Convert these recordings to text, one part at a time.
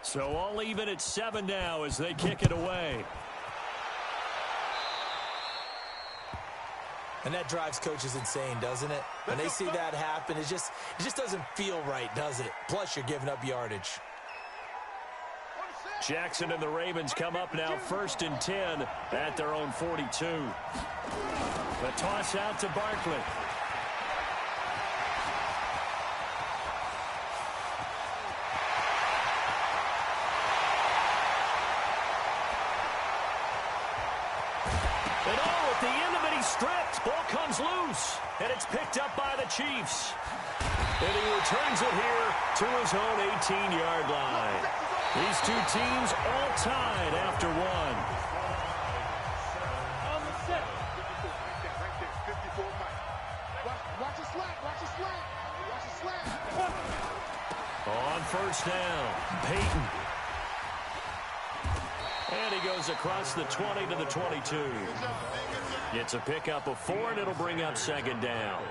So all even at 7 now as they kick it away. And that drives coaches insane, doesn't it? When they see that happen, it just doesn't feel right, does it? Plus, you're giving up yardage. Jackson and the Ravens come up now 1st and 10 at their own 42. The toss out to Barkley. And at the end of it, he's stripped. Ball comes loose, and it's picked up by the Chiefs. And he returns it here to his own 18-yard line. These two teams all tied after one. On the set. Watch the slack. Watch the slack. On 1st down, Peyton. And he goes across the 20 to the 22. It's a pickup of 4, and it'll bring up 2nd down.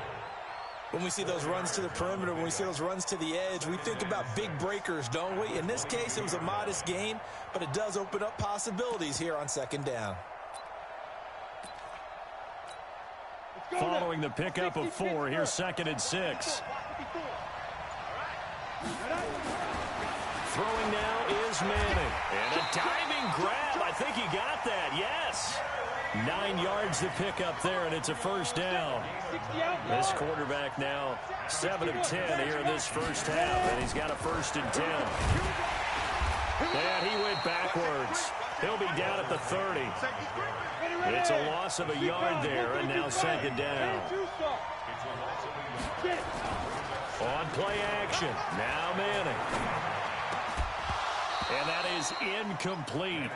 When we see those runs to the perimeter, when we see those runs to the edge, we think about big breakers, don't we? In this case, it was a modest gain, but it does open up possibilities here on 2nd down. Following the pickup of 4, here's 2nd and 6. Throwing now is Manning. And a diving grab. I think he got that. Yes. 9 yards to pick up there, and it's a 1st down. This quarterback now 7 of 10 here in this 1st half, and he's got a 1st and 10. And he went backwards. He'll be down at the 30. It's a loss of a yard there, and now 2nd down. On play action, now Manning. And that is incomplete.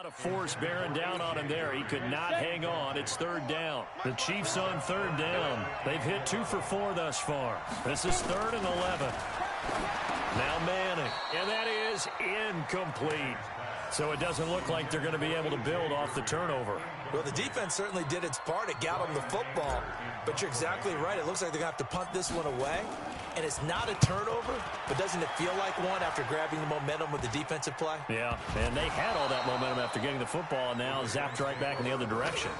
of force bearing down on him there. He could not hang on. It's third down. The Chiefs on third down. They've hit 2 for 4 thus far. This is 3rd and 11. Now Manning, and that is incomplete. So it doesn't look like they're going to be able to build off the turnover. Well, the defense certainly did its part. It got them the football. But you're exactly right. It looks like they're going to have to punt this one away. And it's not a turnover, but doesn't it feel like one after grabbing the momentum with the defensive play? Yeah, and they had all that momentum after getting the football, and now zapped right back in the other direction.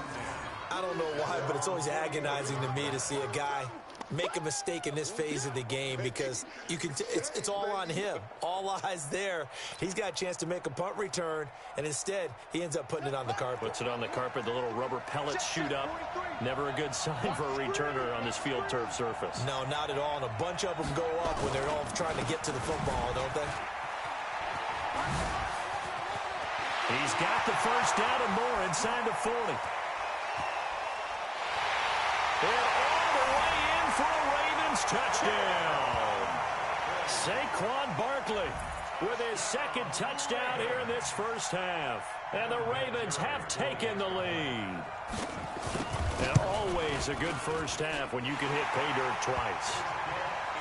I don't know why, but it's always agonizing to me to see a guy make a mistake in this phase of the game, because you can it's all on him. All eyes there. He's got a chance to make a punt return, and instead he ends up putting it on the carpet. Puts it on the carpet. The little rubber pellets shoot up. Never a good sign for a returner on this field turf surface. No, not at all. And a bunch of them go up when they're all trying to get to the football, don't they? He's got the first down and more inside the 40. And all the way in for a Ravens touchdown. Saquon Barkley with his second touchdown here in this first half. And the Ravens have taken the lead. And always a good first half when you can hit pay dirt twice.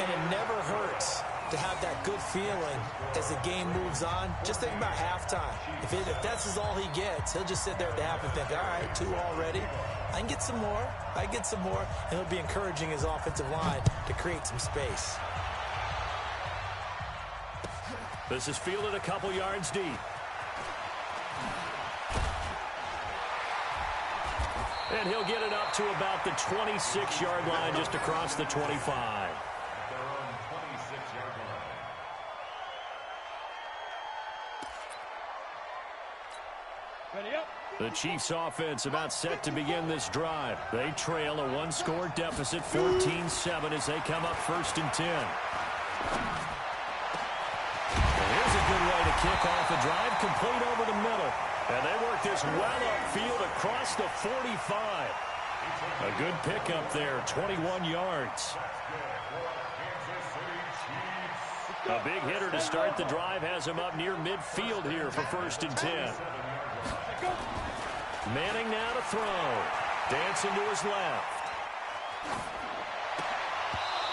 And it never hurts to have that good feeling as the game moves on. Just think about halftime. If that's all he gets, he'll just sit there at the half and think, all right, 2 already. I can get some more. I can get some more. And he'll be encouraging his offensive line to create some space. This is fielded a couple yards deep. And he'll get it up to about the 26-yard line, just across the 25. The Chiefs offense about set to begin this drive. They trail a 1-score deficit, 14-7, as they come up 1st and 10. And here's a good way to kick off the drive, complete over the middle. And they work this well upfield across the 45. A good pickup there, 21 yards. A big hitter to start the drive has him up near midfield here for 1st and 10. Manning now to throw. Dancing to his left.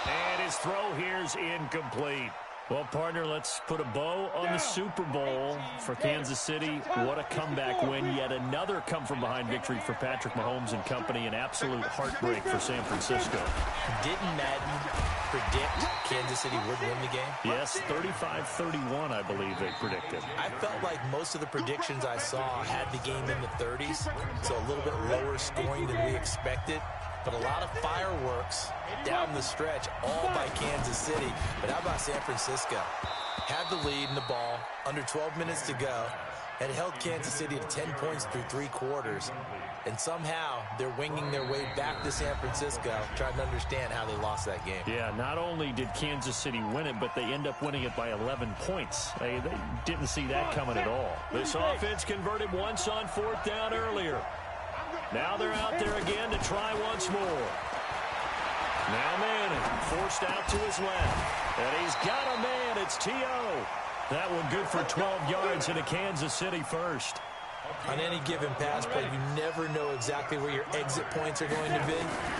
And his throw here's incomplete. Well, partner, let's put a bow on the Super Bowl for Kansas City. What a comeback win. Yet another come-from-behind victory for Patrick Mahomes and company. An absolute heartbreak for San Francisco. Didn't Madden predict Kansas City would win the game? Yes, 35-31, I believe they predicted. I felt like most of the predictions I saw had the game in the 30s, so a little bit lower scoring than we expected. But a lot of fireworks down the stretch, all by Kansas City. But how about San Francisco? Had the lead in the ball, under 12 minutes to go, and held Kansas City to 10 points through 3 quarters. And somehow they're winging their way back to San Francisco, trying to understand how they lost that game. Yeah, not only did Kansas City win it, but they end up winning it by 11 points. They didn't see that coming at all. This offense converted once on 4th down earlier. Now they're out there again to try once more. Now Manning forced out to his left. And he's got a man. It's T.O. That one good for 12 yards in a Kansas City first. On any given pass play, you never know exactly where your exit points are going to be.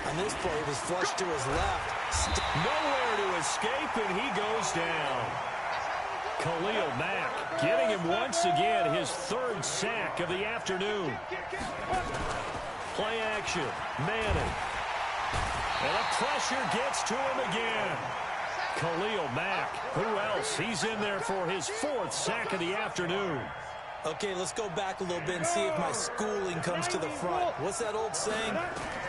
On this play, it was flushed to his left. Nowhere to escape, and he goes down. Khalil Mack getting him once again, his 3rd sack of the afternoon. Play action, Manning. And the pressure gets to him again. Khalil Mack, who else? He's in there for his 4th sack of the afternoon. Okay, let's go back a little bit and see if my schooling comes to the front. What's that old saying?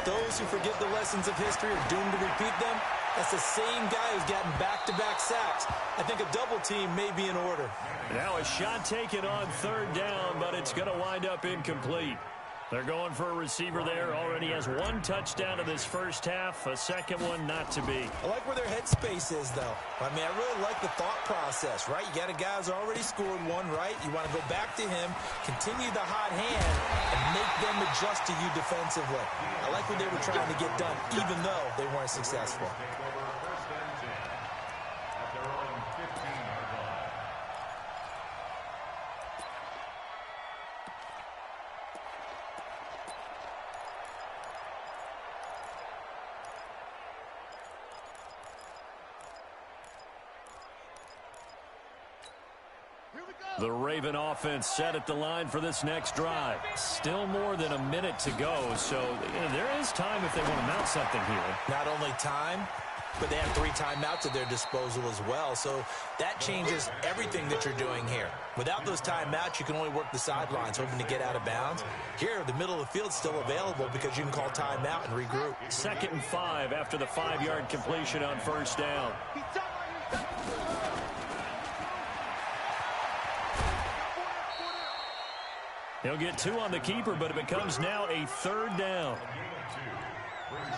Those who forget the lessons of history are doomed to repeat them. That's the same guy who's gotten back-to-back sacks. I think a double team may be in order. Now a shot taken on 3rd down, but it's going to wind up incomplete. They're going for a receiver there. Already has 1 touchdown in this first half. A second one not to be. I like where their headspace is, though. I mean, I really like the thought process, right? You got a guy who's already scored 1, right? You want to go back to him, continue the hot hand, and make them adjust to you defensively. I like what they were trying to get done, even though they weren't successful. The Raven offense set at the line for this next drive. Still more than a minute to go, so there is time if they want to mount something here. Not only time, but they have 3 timeouts at their disposal as well, so that changes everything that you're doing here. Without those timeouts, you can only work the sidelines, hoping to get out of bounds. Here, the middle of the field's still available because you can call timeout and regroup. 2nd and 5 after the 5-yard completion on first down. He'll get 2 on the keeper, but it becomes now a 3rd down.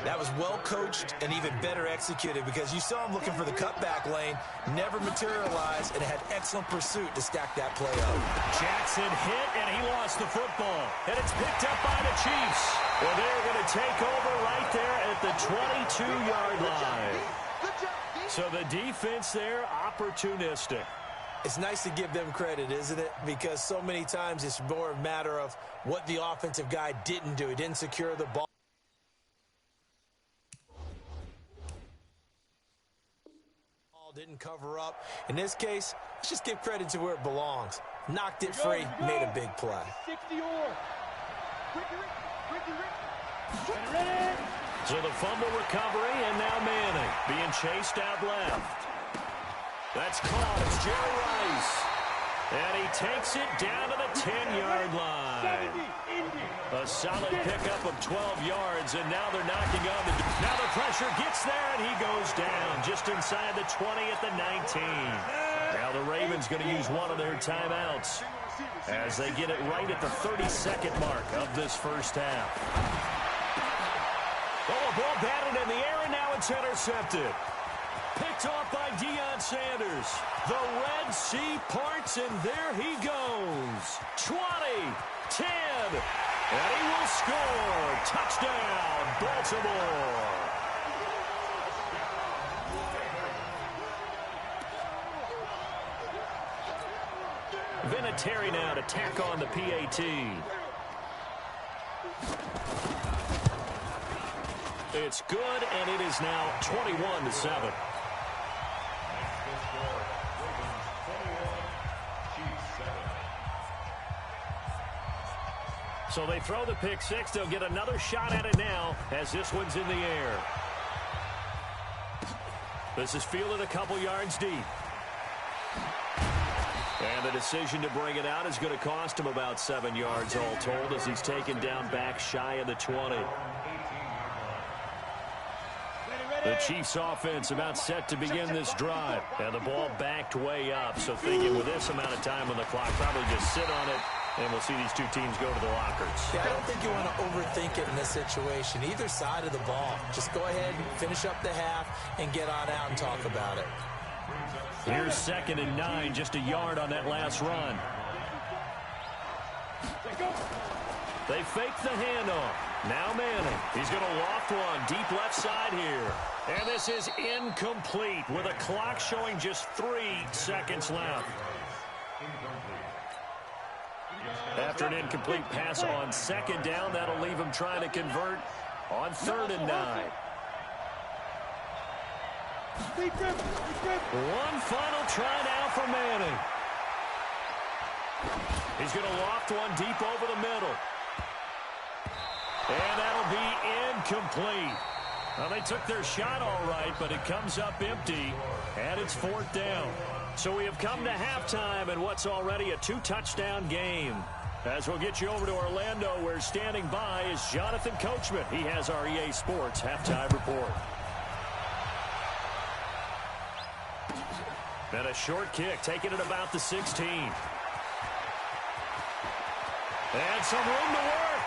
That was well coached and even better executed because you saw him looking for the cutback lane, never materialized, and had excellent pursuit to stack that play up. Jackson hit, and he lost the football. And it's picked up by the Chiefs. Well, they're going to take over right there at the 22-yard line. So the defense there, opportunistic. It's nice to give them credit, isn't it? Because so many times it's more a matter of what the offensive guy didn't do. He didn't secure the ball. Didn't cover up. In this case, let's just give credit to where it belongs. Knocked it free, made a big play. So the fumble recovery, and now Manning being chased out left. That's caught. It's Jerry Rice. And he takes it down to the 10-yard line. A solid pickup of 12 yards, and now they're knocking on the... Now the pressure gets there, and he goes down just inside the 20 at the 19. Now the Ravens going to use one of their timeouts as they get it right at the 32nd mark of this first half. Oh, a ball batted in the air, and now it's intercepted. Picked off by Deion Sanders. The Red Sea parts, and there he goes. 20, 10, and he will score. Touchdown, Baltimore. Vinatieri now to tack on the PAT. It's good, and it is now 21-7. So they throw the pick six. They'll get another shot at it now as this one's in the air. This is fielded a couple yards deep. And the decision to bring it out is going to cost him about 7 yards all told as he's taken down back shy of the 20. The Chiefs offense about set to begin this drive. And the ball backed way up. So thinking with this amount of time on the clock, probably just sit on it. And we'll see these two teams go to the lockers. Yeah, I don't think you want to overthink it in this situation. Either side of the ball. Just go ahead and finish up the half and get on out and talk about it. Here's 2nd and 9, just a yard on that last run. They fake the handoff. Now Manning. He's going to loft one deep left side here. And this is incomplete with a clock showing just 3 seconds left. After an incomplete pass on 2nd down, that'll leave him trying to convert on 3rd and 9. One final try now for Manning. He's going to loft one deep over the middle. And that'll be incomplete. Well, they took their shot all right, but it comes up empty, and it's 4th down. So we have come to halftime in what's already a 2-touchdown game. As we'll get you over to Orlando, where standing by is Jonathan Coachman. He has our EA Sports halftime report. And a short kick, taking it about the 16. And some room to work.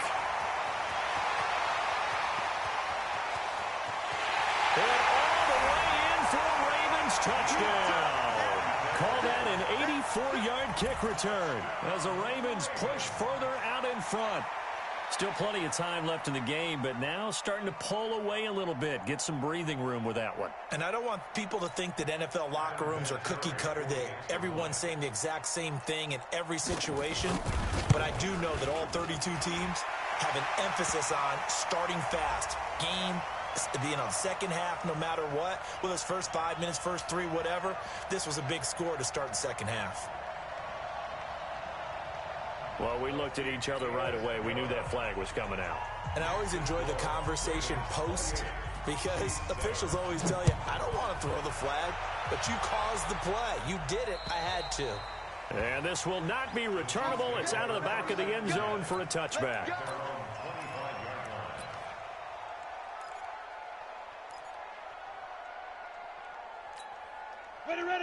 And all the way in for a Ravens touchdown. Call that an 84-yard kick return as the Ravens push further out in front. Still plenty of time left in the game, but now starting to pull away a little bit. Get some breathing room with that one. And I don't want people to think that NFL locker rooms are cookie cutter, that everyone's saying the exact same thing in every situation. But I do know that all 32 teams have an emphasis on starting fast. Second half, no matter what, whether it's first 5 minutes, first 3, whatever. This was a big score to start the second half. Well, we looked at each other right away. We knew that flag was coming out. And I always enjoy the conversation post because officials always tell you, I don't want to throw the flag, but you caused the play. You did it. I had to. And this will not be returnable. It's out of the back of the end zone for a touchback.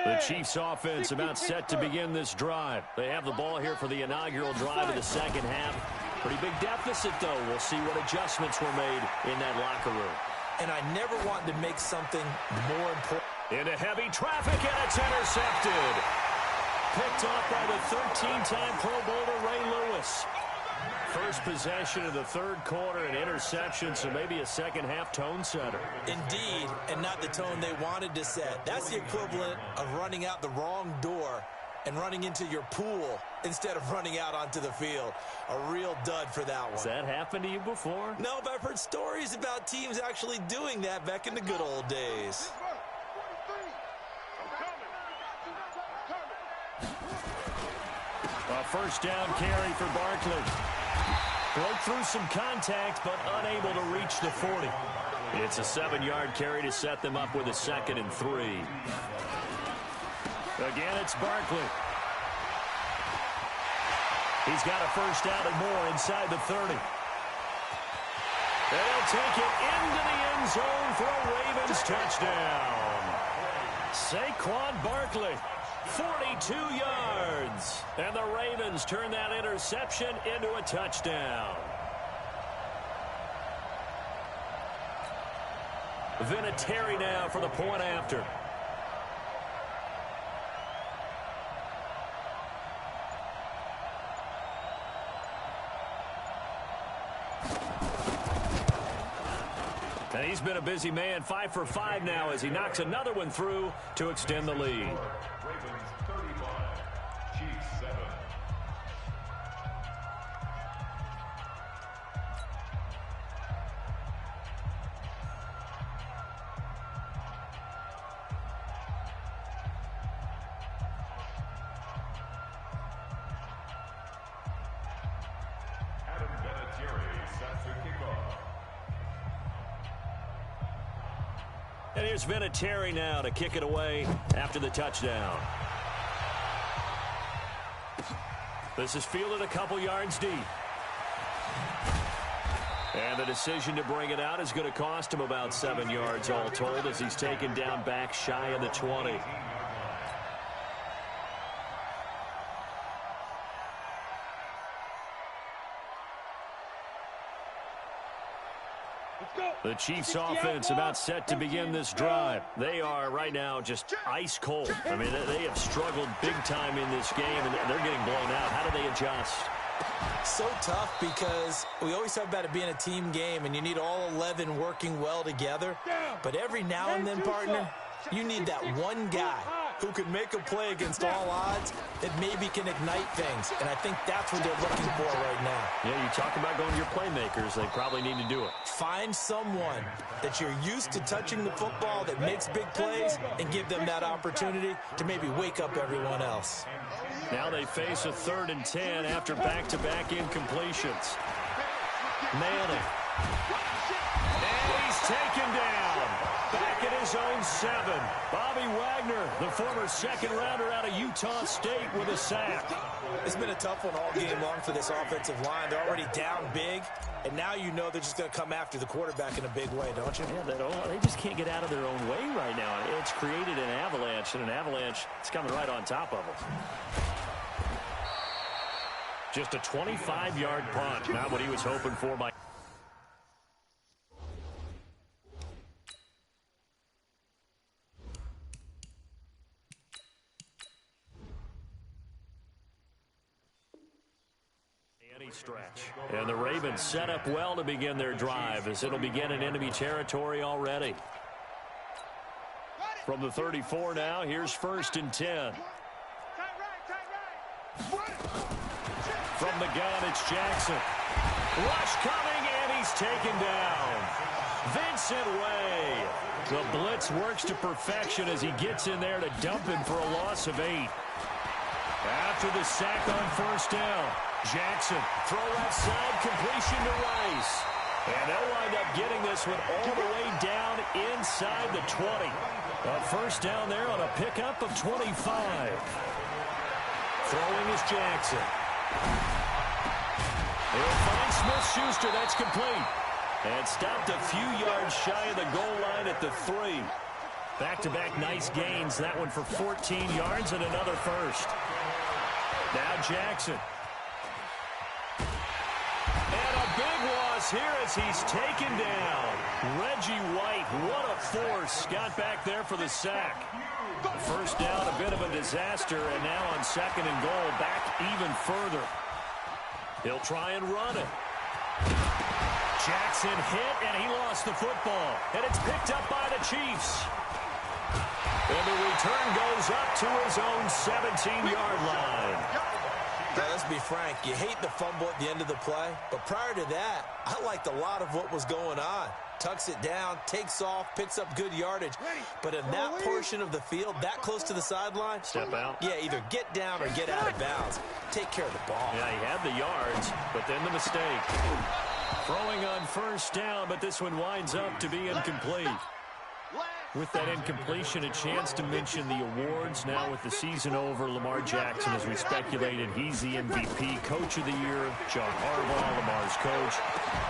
The Chiefs offense about set to begin this drive. They have the ball here for the inaugural drive of the second half. Pretty big deficit, though. We'll see what adjustments were made in that locker room. And I never wanted to make something more important. Into heavy traffic, and it's intercepted. Picked off by the 13-time Pro Bowler Ray Lewis. First possession of the third quarter, an interception, so maybe a second-half tone setter. Indeed, and not the tone they wanted to set. That's the equivalent of running out the wrong door and running into your pool instead of running out onto the field. A real dud for that one. Has that happened to you before? No, but I've heard stories about teams actually doing that back in the good old days. A first down carry for Barkley. Broke through some contact, but unable to reach the 40. It's a 7-yard carry to set them up with a 2nd and 3. Again, it's Barkley. He's got a first down and more inside the 30. They'll take it into the end zone for a Ravens touchdown. Saquon Barkley, 42 yards. And the Ravens turn that interception into a touchdown. Vinatieri now for the point after. And he's been a busy man, 5 for 5 now as he knocks another one through to extend the lead. Ravens 35, Chiefs 7. Adam Vinatieri sets the kickoff. And here's Vinatieri now to kick it away after the touchdown. This is fielded a couple yards deep. And the decision to bring it out is going to cost him about 7 yards all told as he's taken down back shy of the 20. The Chiefs offense about set to begin this drive. They are right now just ice cold. I mean, they have struggled big time in this game, and they're getting blown out. How do they adjust? So tough because we always talk about it being a team game, and you need all 11 working well together. But every now and then, partner, you need that one guy who can make a play against all odds that maybe can ignite things. And I think that's what they're looking for right now. Yeah, you talk about going to your playmakers. They probably need to do it. Find someone that you're used to touching the football that makes big plays and give them that opportunity to maybe wake up everyone else. Now they face a 3rd and 10 after back-to-back incompletions. Manning. And he's taken down. Back at his own 7. Bobby Wagner, the former second-rounder out of Utah State with a sack. It's been a tough one all game long for this offensive line. They're already down big, and now you know they're just going to come after the quarterback in a big way, don't you? Yeah, they just can't get out of their own way right now. It's created an avalanche, and an avalanche is coming right on top of them. Just a 25-yard punt, not what he was hoping for by... stretch. And the Ravens set up well to begin their drive as it'll begin in enemy territory already. From the 34 now, here's 1st and 10. From the gun, it's Jackson. Rush coming, and he's taken down. Vincent Way. The blitz works to perfection as he gets in there to dump him for a loss of 8. After the sack on 1st down. Jackson, throw left side, completion to Rice. And they'll wind up getting this one all the way down inside the 20. A first down there on a pickup of 25. Throwing is Jackson. He'll find Smith-Schuster. That's complete. And stopped a few yards shy of the goal line at the 3. Back-to-back nice gains. That one for 14 yards and another first. Now Jackson. And a big loss here as he's taken down. Reggie White, what a force. Got back there for the sack. First down, a bit of a disaster, and now on second and goal, back even further. He'll try and run it. Jackson hit, and he lost the football. And it's picked up by the Chiefs. And the return goes up to his own 17-yard line. Now, let's be frank, you hate the fumble at the end of the play, but prior to that, I liked a lot of what was going on. Tucks it down, takes off, picks up good yardage. But in that portion of the field, that close to the sideline, step out. Yeah, either get down or get out of bounds. Take care of the ball. Yeah, he had the yards, but then the mistake. Throwing on first down, but this one winds up to be incomplete. With that incompletion, a chance to mention the awards. Now with the season over, Lamar Jackson, as we speculated, he's the MVP, Coach of the Year, John Harbaugh, Lamar's coach,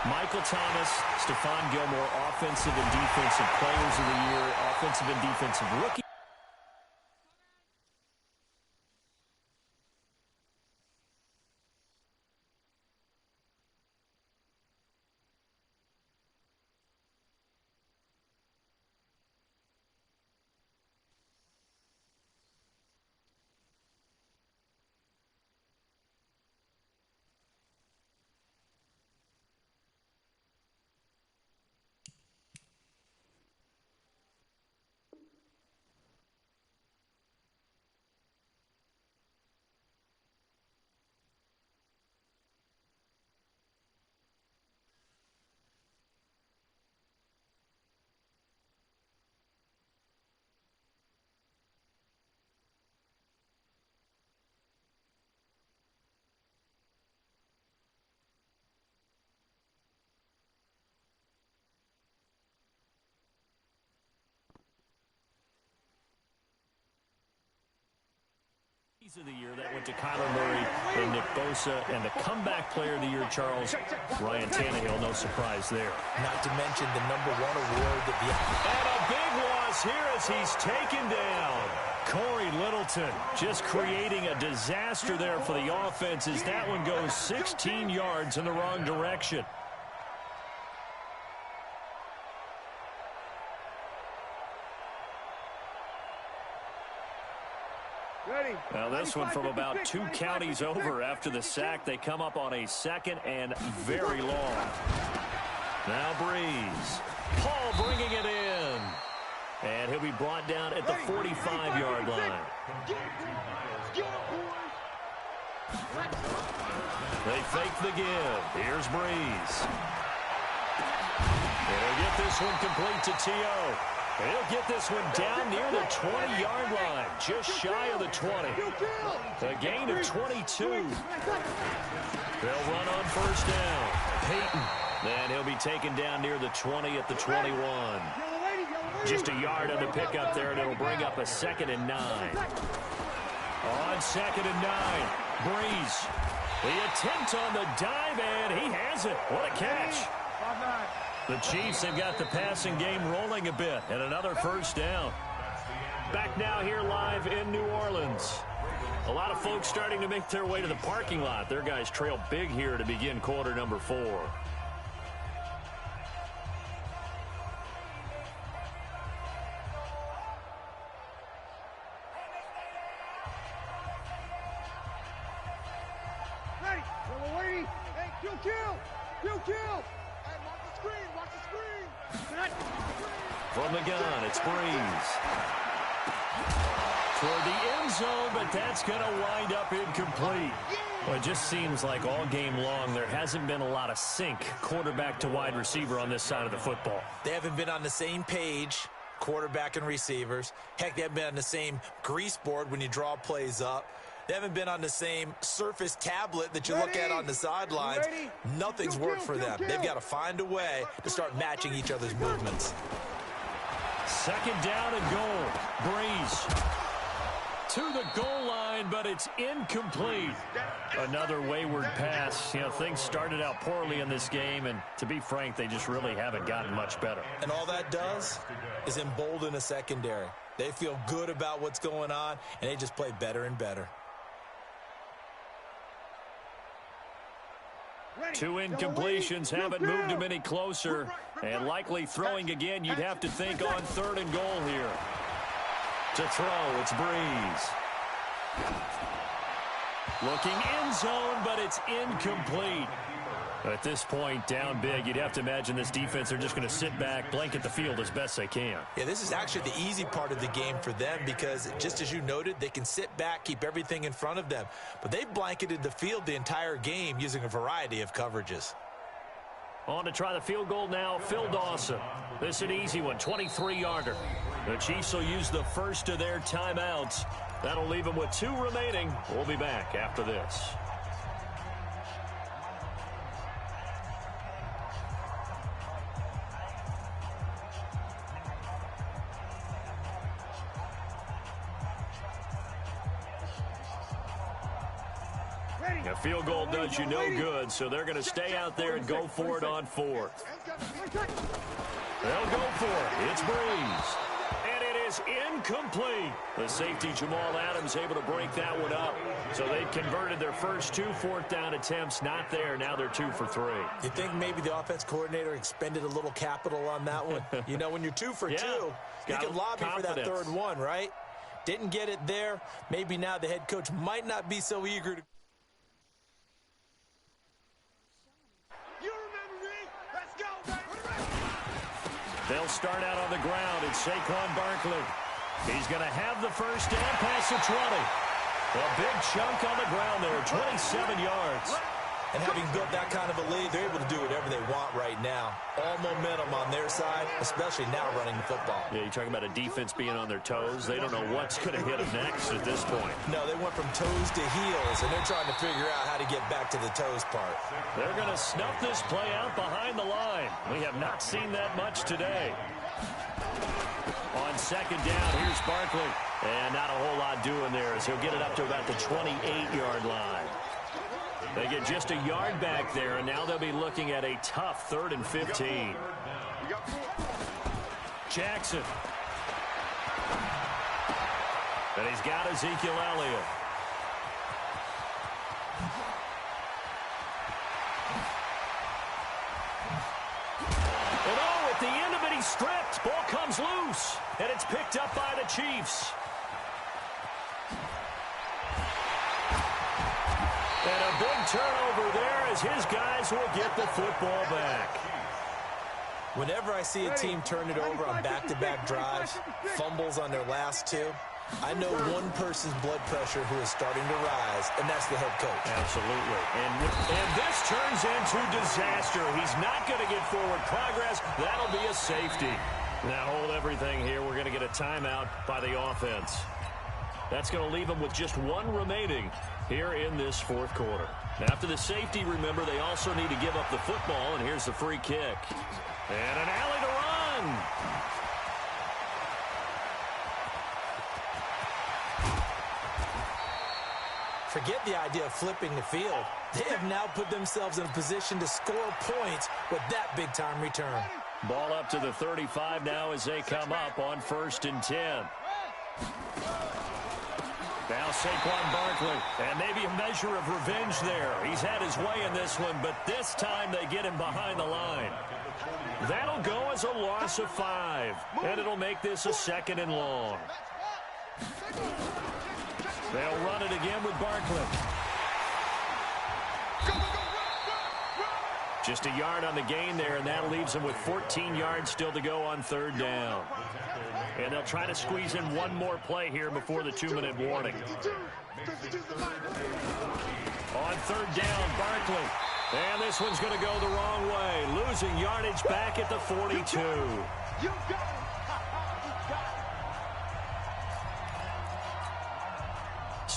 Michael Thomas, Stephon Gilmore, Offensive and Defensive Players of the Year, Offensive and Defensive Rookie. Of the year that went to Kyler Murray and Nick Bosa, and the comeback player of the year, Charles, Ryan Tannehill. No surprise there. Not to mention the #1 award that the... And a big loss here as he's taken down. Corey Littleton just creating a disaster there for the offense as that one goes 16 yards in the wrong direction. Now this one from about 2 counties over after the sack. They come up on a second and very long. Now Breeze. Paul bringing it in. And he'll be brought down at the 45-yard line. They fake the give. Here's Breeze. And he'll get this one complete to T.O. He'll get this one down near the 20-yard line, just shy of the 20. A gain of 22. They'll run on first down. Peyton. And he'll be taken down near the 20 at the 21. Just a yard on the pickup there, and it'll bring up a 2nd and 9. On 2nd and 9, Breeze. The attempt on the dive, and he has it. What a catch. The Chiefs have got the passing game rolling a bit, and another first down. Back now here live in New Orleans. A lot of folks starting to make their way to the parking lot. Their guys trail big here to begin quarter number 4. Ready. We're waiting. Hey, kill. Watch the screen. From the gun, it's Breeze. Toward the end zone, but that's going to wind up incomplete. Well, it just seems like all game long there hasn't been a lot of sync quarterback to wide receiver on this side of the football. They haven't been on the same page, quarterback and receivers. Heck, they haven't been on the same grease board when you draw plays up. They haven't been on the same Surface tablet that you look at on the sidelines. Nothing's worked for them. They've got to find a way to start matching each other's movements. Second down and goal. Breeze to the goal line, but it's incomplete. Another wayward pass. You know, things started out poorly in this game, and to be frank, they just really haven't gotten much better. And all that does is embolden a secondary. They feel good about what's going on, and they just play better and better. Two incompletions haven't moved him any closer, and likely throwing again, you'd have to think on third and goal here. To throw, it's Breeze. Looking end zone, but it's incomplete. At this point, down big, you'd have to imagine this defense are just going to sit back, blanket the field as best they can. Yeah, this is actually the easy part of the game for them because, just as you noted, they can sit back, keep everything in front of them. But they've blanketed the field the entire game using a variety of coverages. On to try the field goal now, Phil Dawson. This is an easy one, 23-yarder. The Chiefs will use the first of their timeouts. That'll leave them with 2 remaining. We'll be back after this. A field goal does you no good, so they're going to stay out there and go for it on 4th. They'll go for it. It's Breeze. And it is incomplete. The safety, Jamal Adams, able to break that one up. So they converted their first 2 fourth-down attempts. Not there. Now they're 2 for 3. You think maybe the offense coordinator expended a little capital on that one? You know, when you're 2 for 2, you can lobby for that third one, right? Didn't get it there. Maybe now the head coach might not be so eager to... They'll start out on the ground. It's Saquon Barkley. He's going to have the first down, past the 20. A big chunk on the ground there, 27 yards. And having built that kind of a lead, they're able to do whatever they want right now. All momentum on their side, especially now running the football. Yeah, you're talking about a defense being on their toes. They don't know what's going to hit them next at this point. No, they went from toes to heels, and they're trying to figure out how to get back to the toes part. They're going to snuff this play out behind the line. We have not seen that much today. On second down, here's Barkley. And not a whole lot doing there as he'll get it up to about the 28-yard line. They get just a yard back there, and now they'll be looking at a tough 3rd and 15. Jackson. And he's got Ezekiel Elliott. And oh, at the end of it, he's stripped. Ball comes loose, and it's picked up by the Chiefs. And a big turnover there as his guys will get the football back. Whenever I see a team turn it over on back-to-back drives, fumbles on their last 2, I know one person's blood pressure who is starting to rise, and that's the head coach. Absolutely. And this turns into disaster. He's not going to get forward progress. That'll be a safety. Now hold everything here. We're going to get a timeout by the offense. That's going to leave them with just 1 remaining here in this 4th quarter. After the safety, remember, they also need to give up the football, and here's the free kick. And an alley to run. Forget the idea of flipping the field. They have now put themselves in a position to score points with that big-time return. Ball up to the 35 now as they come up on 1st and 10. Now Saquon Barkley, and maybe a measure of revenge there. He's had his way in this one, but this time they get him behind the line. That'll go as a loss of 5, and it'll make this a 2nd and long. They'll run it again with Barkley. Just a yard on the gain there, and that leaves them with 14 yards still to go on 3rd down. And they'll try to squeeze in one more play here before the 2-minute warning. On 3rd down, Barkley. And this one's going to go the wrong way. Losing yardage back at the 42.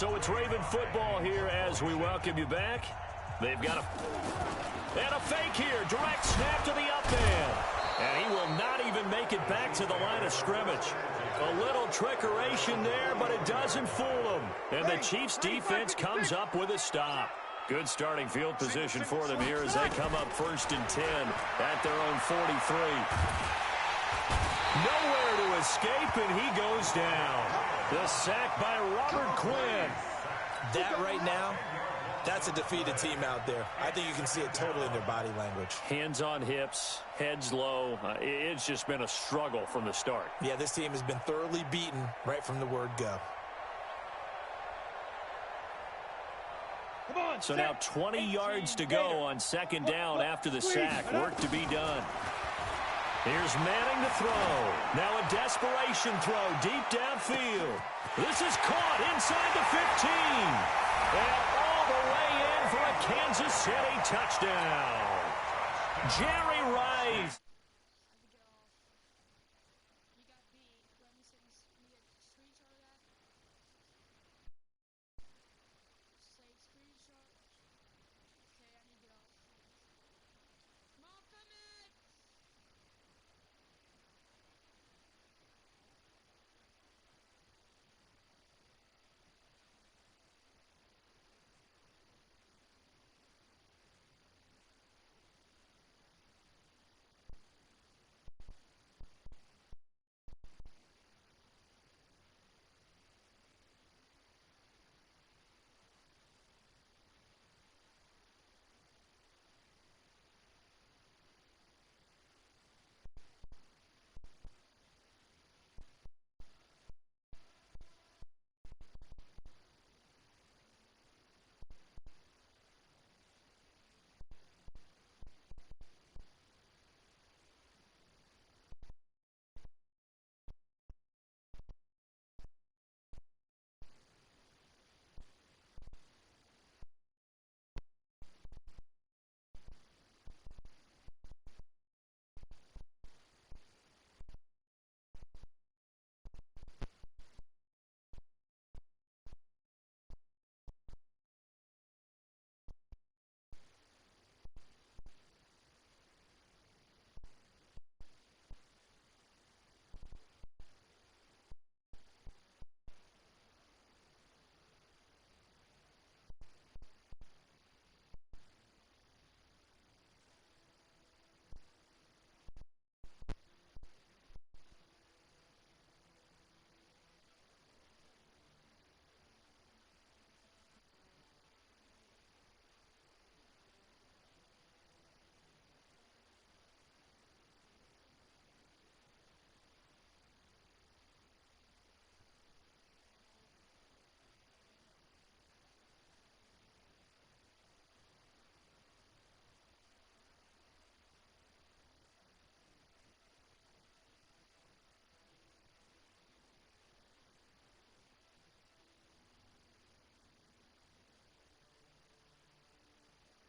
So it's Raven football here as we welcome you back. They've got a fake here. Direct snap to the up man. And he will not even make it back to the line of scrimmage. A little trickeration there, but it doesn't fool them. And the Chiefs defense comes up with a stop. Good starting field position for them here as they come up 1st and 10 at their own 43. Nowhere to escape, and he goes down. The sack by Robert Quinn. That right now, that's a defeated team out there. I think you can see it totally in their body language. Hands on hips, heads low. It's just been a struggle from the start. Yeah, this team has been thoroughly beaten right from the word go. So now 20 yards to go on 2nd down after the sack. Work to be done. Here's Manning to throw. Now a desperation throw deep downfield. This is caught inside the 15. And all the way in for a Kansas City touchdown. Jerry Rice.